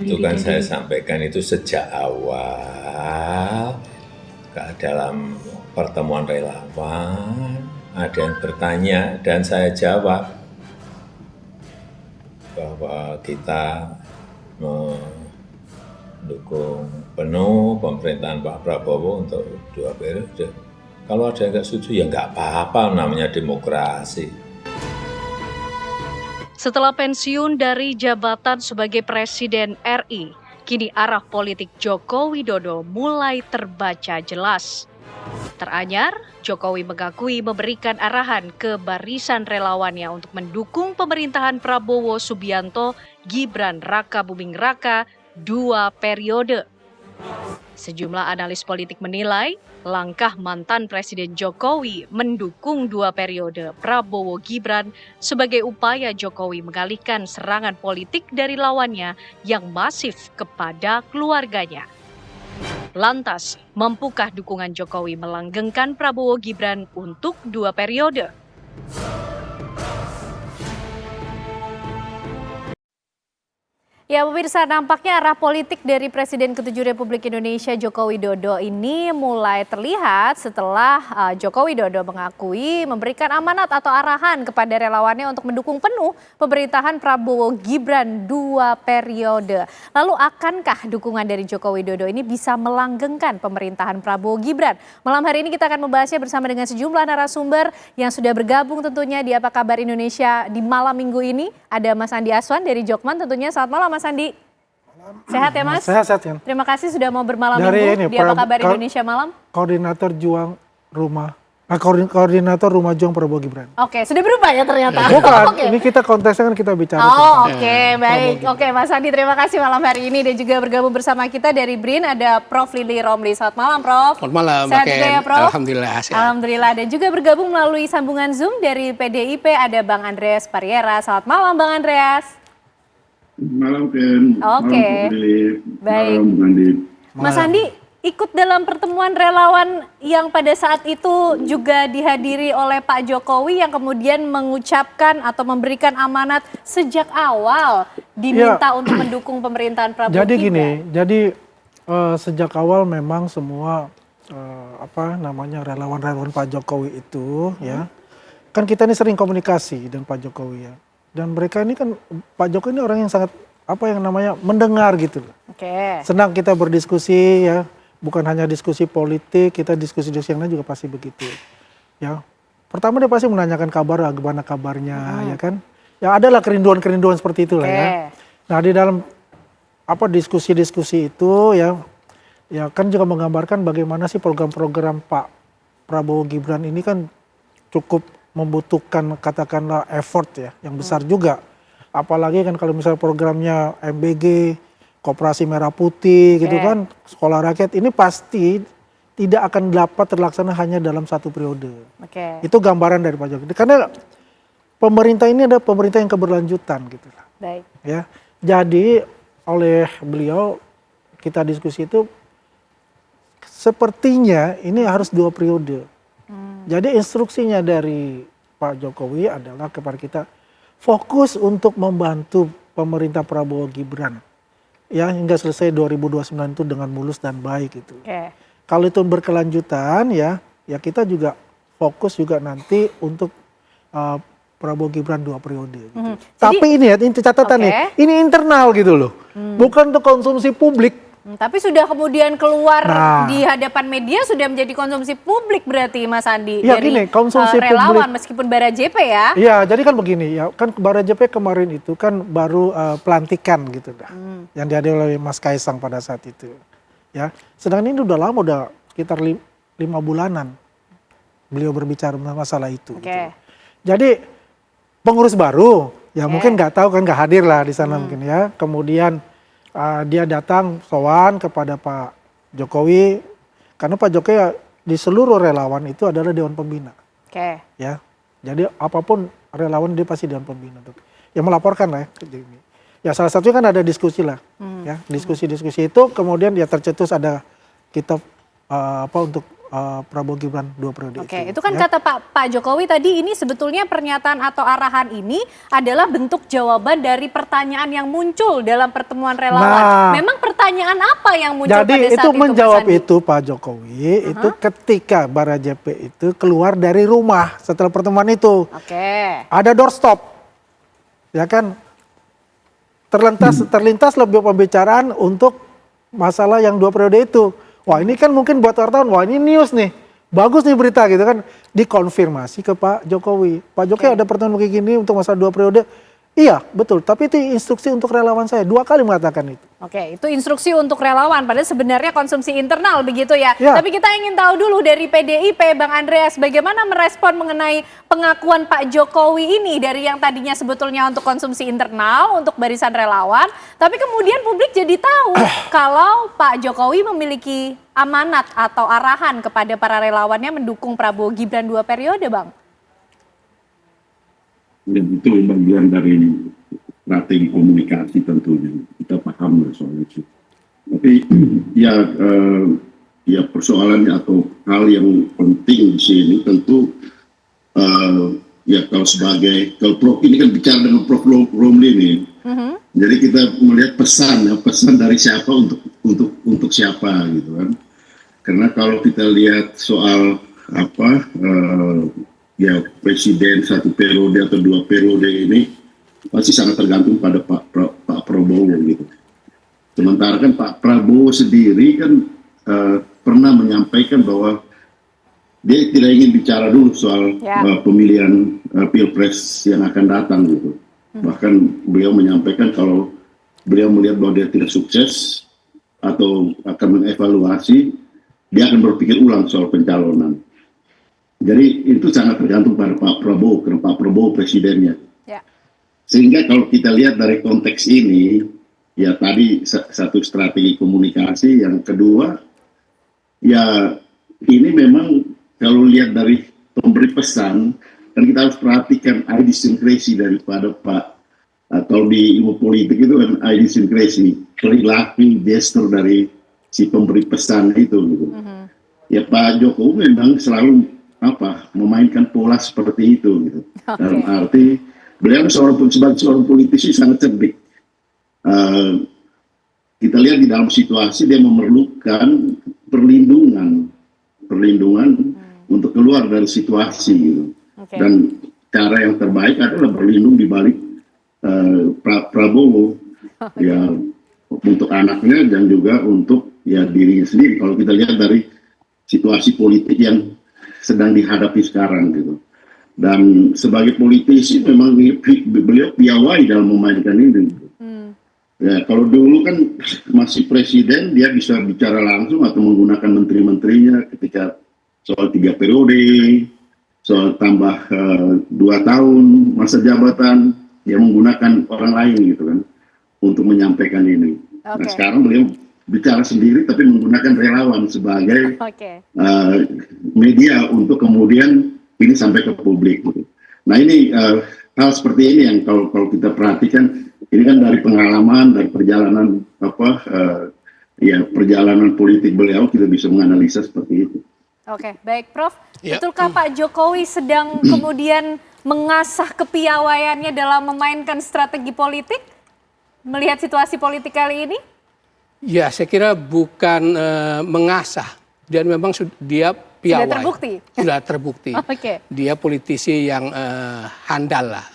Itu kan saya sampaikan itu sejak awal dalam pertemuan relawan, ada yang bertanya dan saya jawab bahwa kita mendukung penuh pemerintahan Pak Prabowo untuk 2 periode. Kalau ada yang nggak setuju ya nggak apa-apa, namanya demokrasi. Setelah pensiun dari jabatan sebagai Presiden RI, kini arah politik Joko Widodo mulai terbaca jelas. Teranyar, Jokowi mengakui memberikan arahan ke barisan relawannya untuk mendukung pemerintahan Prabowo Subianto Gibran Rakabuming Raka 2 periode. Sejumlah analis politik menilai langkah mantan Presiden Jokowi mendukung 2 periode Prabowo Gibran sebagai upaya Jokowi mengalihkan serangan politik dari lawannya yang masif kepada keluarganya. Lantas, mampukah dukungan Jokowi melanggengkan Prabowo Gibran untuk 2 periode? Ya pemirsa, nampaknya arah politik dari Presiden ke-7 Republik Indonesia Joko Widodo ini mulai terlihat setelah Joko Widodo mengakui memberikan amanat atau arahan kepada relawannya untuk mendukung penuh pemerintahan Prabowo Gibran 2 periode. Lalu akankah dukungan dari Joko Widodo ini bisa melanggengkan pemerintahan Prabowo Gibran? Malam hari ini kita akan membahasnya bersama dengan sejumlah narasumber yang sudah bergabung tentunya di Apa Kabar Indonesia di malam minggu ini. Ada Mas Andi Aswan dari Jokman tentunya. Selamat malam Mas Andi. Sehat ya Mas? Sehat ya. Terima kasih sudah mau bermalam minggu di Apa Kabar Indonesia Malam. Koordinator Rumah Juang Prabowo Gibran. Oke, sudah berubah ya ternyata. Bukan, ini kita kontesnya kan kita bicara. Baik. Oke, Mas Andi terima kasih malam hari ini dan juga bergabung bersama kita dari BRIN ada Prof. Lili Romli. Selamat malam Prof. Selamat malam. Sehat juga ya Prof? Alhamdulillah sehat. Alhamdulillah, dan juga bergabung melalui sambungan Zoom dari PDIP ada Bang Andreas Pariera. Selamat malam Bang Andreas. Malam Ken. Oke. Baik. Malam Andi. Mas Andi ikut dalam pertemuan relawan yang pada saat itu juga dihadiri oleh Pak Jokowi yang kemudian mengucapkan atau memberikan amanat sejak awal diminta untuk mendukung pemerintahan Prabowo Jadi Gibran. gini, sejak awal memang semua relawan-relawan Pak Jokowi itu ya, kan kita ini sering komunikasi dengan Pak Jokowi ya. Dan mereka ini kan, Pak Jokowi ini orang yang sangat, mendengar gitu. Oke. Senang kita berdiskusi ya, bukan hanya diskusi politik, kita diskusi-diskusi yang lain juga pasti begitu. Ya, pertama dia pasti menanyakan kabar, gimana kabarnya ya kan. Ya adalah kerinduan-kerinduan seperti itulah ya. Nah di dalam diskusi-diskusi itu ya kan juga menggambarkan bagaimana sih program-program Pak Prabowo Gibran ini kan cukup membutuhkan katakanlah effort ya yang besar juga, apalagi kan kalau misalnya programnya MBG, Koperasi Merah Putih gitu kan, Sekolah Rakyat ini pasti tidak akan dapat terlaksana hanya dalam 1 periode. Itu gambaran dari Pak Jokowi. Karena pemerintah ini adalah pemerintah yang keberlanjutan gitu lah. Baik. Ya, jadi oleh beliau kita diskusi itu sepertinya ini harus 2 periode. Jadi instruksinya dari Pak Jokowi adalah kepada kita fokus untuk membantu pemerintah Prabowo Gibran ya hingga selesai 2029 itu dengan mulus dan baik itu. Kalau itu berkelanjutan ya kita juga fokus juga nanti untuk Prabowo Gibran 2 periode. Gitu. Tapi ini ya, ini catatan nih, ini internal gitu loh, bukan untuk konsumsi publik. Tapi sudah kemudian keluar di hadapan media sudah menjadi konsumsi publik berarti Mas Andi ya, dari gini, konsumsi relawan publik. Meskipun Bara JP ya. Iya, jadi kan begini ya, kan Bara JP kemarin itu kan baru pelantikan gitu dah, yang dihadiri oleh Mas Kaisang pada saat itu. Ya, sedangkan ini udah lama, udah sekitar 5 bulanan beliau berbicara masalah itu. Gitu. Jadi pengurus baru, ya mungkin nggak tahu kan, nggak hadir lah di sana mungkin ya. Kemudian dia datang sowan kepada Pak Jokowi, karena Pak Jokowi di seluruh relawan itu adalah Dewan Pembina. Ya, jadi apapun relawan dia pasti Dewan Pembina. Ya melaporkan lah ya. Ya salah satunya kan ada diskusi lah, ya diskusi-diskusi itu kemudian ya tercetus ada kita untuk Prabowo Gibran 2 periode Oke, itu. itu kan Ya. kata Pak Jokowi tadi, ini sebetulnya pernyataan atau arahan ini adalah bentuk jawaban dari pertanyaan yang muncul dalam pertemuan relawan. Nah. Memang pertanyaan apa yang muncul Jadi pada saat itu itu, menjawab Mas Andi? itu Pak Jokowi itu ketika Barajp itu keluar dari rumah setelah pertemuan itu. Oke. Ada doorstop. Ya kan? Terlintas lebih pembicaraan untuk masalah yang 2 periode itu. Wah, ini kan mungkin buat wartawan, wah ini news nih. Bagus nih berita gitu kan. Dikonfirmasi ke Pak Jokowi. Pak Jokowi ada pertemuan kayak gini untuk masalah 2 periode. Iya, betul. Tapi itu instruksi untuk relawan saya. 2 kali mengatakan itu. Oke, itu instruksi untuk relawan, padahal sebenarnya konsumsi internal begitu ya. Ya. Tapi kita ingin tahu dulu dari PDIP, Bang Andreas, bagaimana merespon mengenai pengakuan Pak Jokowi ini dari yang tadinya sebetulnya untuk konsumsi internal, untuk barisan relawan, tapi kemudian publik jadi tahu kalau Pak Jokowi memiliki amanat atau arahan kepada para relawannya mendukung Prabowo Gibran 2 periode, Bang. Ya, itu bagian dari strategi komunikasi tentunya. Kita paham soal itu. Tapi ya persoalannya atau hal yang penting di sini tentu ya kalau ini kan bicara dengan Prof. Romli nih. Jadi kita melihat pesan dari siapa untuk siapa gitu kan. Karena kalau kita lihat soal ya presiden 1 periode atau 2 periode ini pasti sangat tergantung pada Pak Prabowo gitu. Sementara kan Pak Prabowo sendiri kan pernah menyampaikan bahwa dia tidak ingin bicara dulu soal pemilihan Pilpres yang akan datang gitu. Bahkan beliau menyampaikan kalau beliau melihat bahwa dia tidak sukses atau akan mengevaluasi, dia akan berpikir ulang soal pencalonan. Jadi itu sangat tergantung pada Pak Prabowo, karena Pak Prabowo presidennya. Ya. Sehingga kalau kita lihat dari konteks ini, ya tadi satu strategi komunikasi, yang kedua, ya ini memang kalau lihat dari pemberi pesan, kan kita harus perhatikan idiosyncrasy daripada Pak, atau di ilmu politik itu kan idiosyncrasy, perilaku gestur dari si pemberi pesan itu. Gitu. Ya Pak Jokowi memang selalu memainkan pola seperti itu gitu. Dalam arti beliau sebagai seorang politisi sangat cerdik. Kita lihat di dalam situasi dia memerlukan perlindungan untuk keluar dari situasi gitu. Dan cara yang terbaik adalah berlindung di balik Prabowo ya, untuk anaknya dan juga untuk ya dirinya sendiri. Kalau kita lihat dari situasi politik yang sedang dihadapi sekarang gitu. Dan sebagai politisi memang beliau piawai dalam memainkan ini. Ya, kalau dulu kan masih presiden, dia bisa bicara langsung atau menggunakan menteri-menterinya ketika soal 3 periode, soal tambah 2 tahun masa jabatan, dia menggunakan orang lain gitu kan untuk menyampaikan ini. Nah sekarang beliau bicara sendiri tapi menggunakan relawan sebagai media untuk kemudian ini sampai ke publik. Gitu. Nah ini hal seperti ini yang kalau kita perhatikan, ini kan dari pengalaman, dari perjalanan perjalanan politik beliau, kita bisa menganalisa seperti itu. Oke, baik Prof. Betulkah Pak Jokowi sedang kemudian mengasah kepiawaiannya dalam memainkan strategi politik melihat situasi politik kali ini? Ya, saya kira bukan mengasah, dan memang dia piawai. Sudah terbukti? Sudah terbukti. Dia politisi yang handal lah.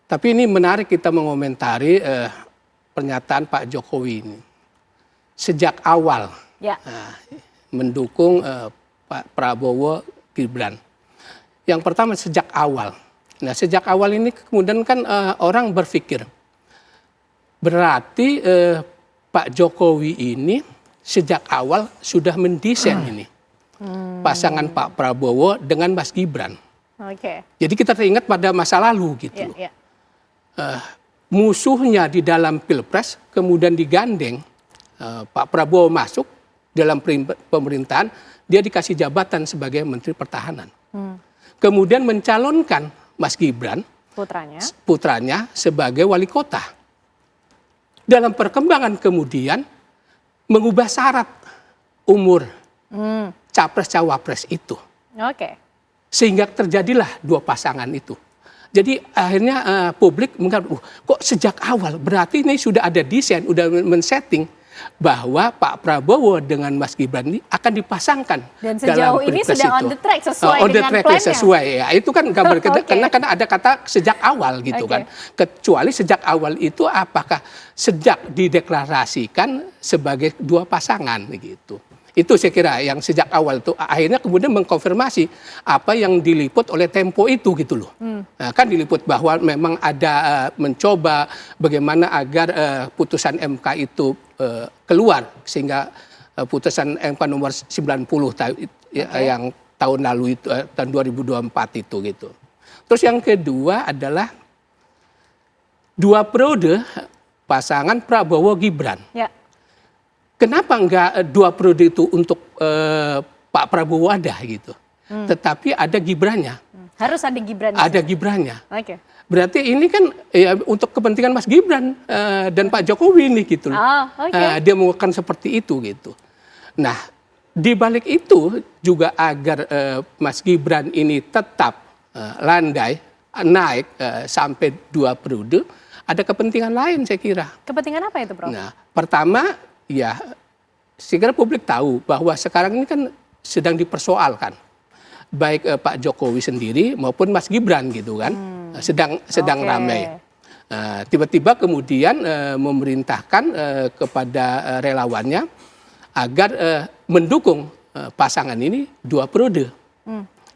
Tapi ini menarik kita mengomentari pernyataan Pak Jokowi ini. Sejak awal mendukung Pak Prabowo Gibran. Yang pertama sejak awal. Nah sejak awal ini kemudian kan orang berpikir, berarti Pak Jokowi ini sejak awal sudah mendesain ini pasangan Pak Prabowo dengan Mas Gibran. Jadi kita teringat pada masa lalu gitu. Musuhnya di dalam Pilpres kemudian digandeng, Pak Prabowo masuk dalam pemerintahan, dia dikasih jabatan sebagai Menteri Pertahanan. Kemudian mencalonkan Mas Gibran, putranya sebagai wali kota. Dalam perkembangan kemudian mengubah syarat umur capres-cawapres itu. Oke. Sehingga terjadilah dua pasangan itu. Jadi akhirnya publik mengatakan, kok sejak awal berarti ini sudah ada desain, sudah men-setting bahwa Pak Prabowo dengan Mas Gibran ini akan dipasangkan. Dan sejauh ini sudah on the track sesuai on the dengan track, plannya. sesuai ya. Itu kan gambar Okay. karena kan ada kata sejak awal gitu kan. Kecuali sejak awal itu apakah sejak dideklarasikan sebagai dua pasangan gitu. Itu saya kira yang sejak awal itu akhirnya kemudian mengkonfirmasi apa yang diliput oleh Tempo itu gitu loh. Nah, kan diliput bahwa memang ada mencoba bagaimana agar putusan MK itu keluar sehingga putusan MK nomor 90 yang tahun lalu itu tahun 2024 itu gitu. Terus yang kedua adalah 2 periode pasangan Prabowo Gibran. Ya. Kenapa enggak 2 periode itu untuk Pak Prabowo ada gitu. Tetapi ada Gibrannya. Harus ada Gibran. Ada Gibrannya. Oke. Berarti ini kan ya untuk kepentingan Mas Gibran dan Pak Jokowi nih gitu loh. Oh, oke. Dia melakukan seperti itu gitu. Nah, di balik itu juga agar Mas Gibran ini tetap landai naik sampai 2 periode, ada kepentingan lain saya kira. Kepentingan apa itu, Prof? Nah, pertama ya saya kira publik tahu bahwa sekarang ini kan sedang dipersoalkan baik Pak Jokowi sendiri maupun Mas Gibran gitu kan. Sedang ramai. Tiba-tiba kemudian memerintahkan kepada relawannya agar mendukung pasangan ini 2 periode.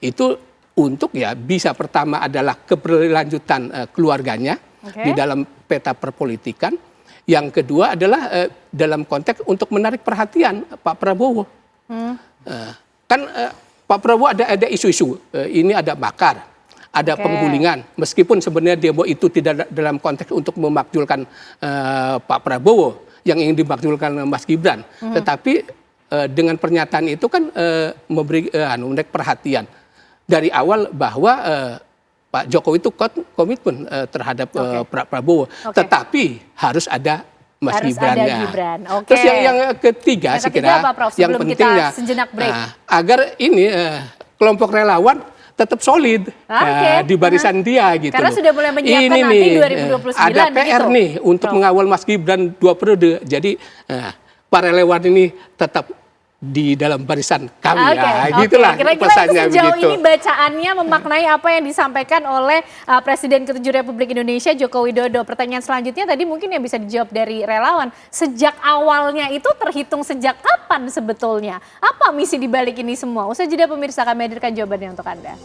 Itu untuk ya bisa pertama adalah keberlanjutan keluarganya di dalam peta perpolitikan. Yang kedua adalah dalam konteks untuk menarik perhatian Pak Prabowo. Kan Pak Prabowo ada isu-isu, ini ada makar, ada penggulingan. Meskipun sebenarnya demo itu tidak dalam konteks untuk memakzulkan Pak Prabowo, yang ingin dimakzulkan Mas Gibran. Tetapi dengan pernyataan itu kan memberi menarik perhatian dari awal bahwa Pak Jokowi itu komitmen terhadap Pak Prabowo, tetapi harus ada Mas Gibrannya. Ada Gibran. Terus yang ketiga, saya kira apa, Prof? yang Sebelum pentingnya kita sejenak break. Agar ini kelompok relawan tetap solid di barisan dia gitu. Karena sudah mulai menyiapkan ini nanti nih, 2029 ada PR begitu, nih untuk mengawal Mas Gibran 2 periode. Jadi para relawan ini tetap di dalam barisan kami. Gitulah Kira-kira pesannya itu sejauh begitu. ini bacaannya memaknai apa yang disampaikan oleh Presiden ke-7 Republik Indonesia Joko Widodo. Pertanyaan selanjutnya tadi mungkin yang bisa dijawab dari relawan. Sejak awalnya itu terhitung sejak kapan sebetulnya? Apa misi dibalik ini semua? Usai jeda pemirsa, kami hadirkan jawabannya untuk Anda.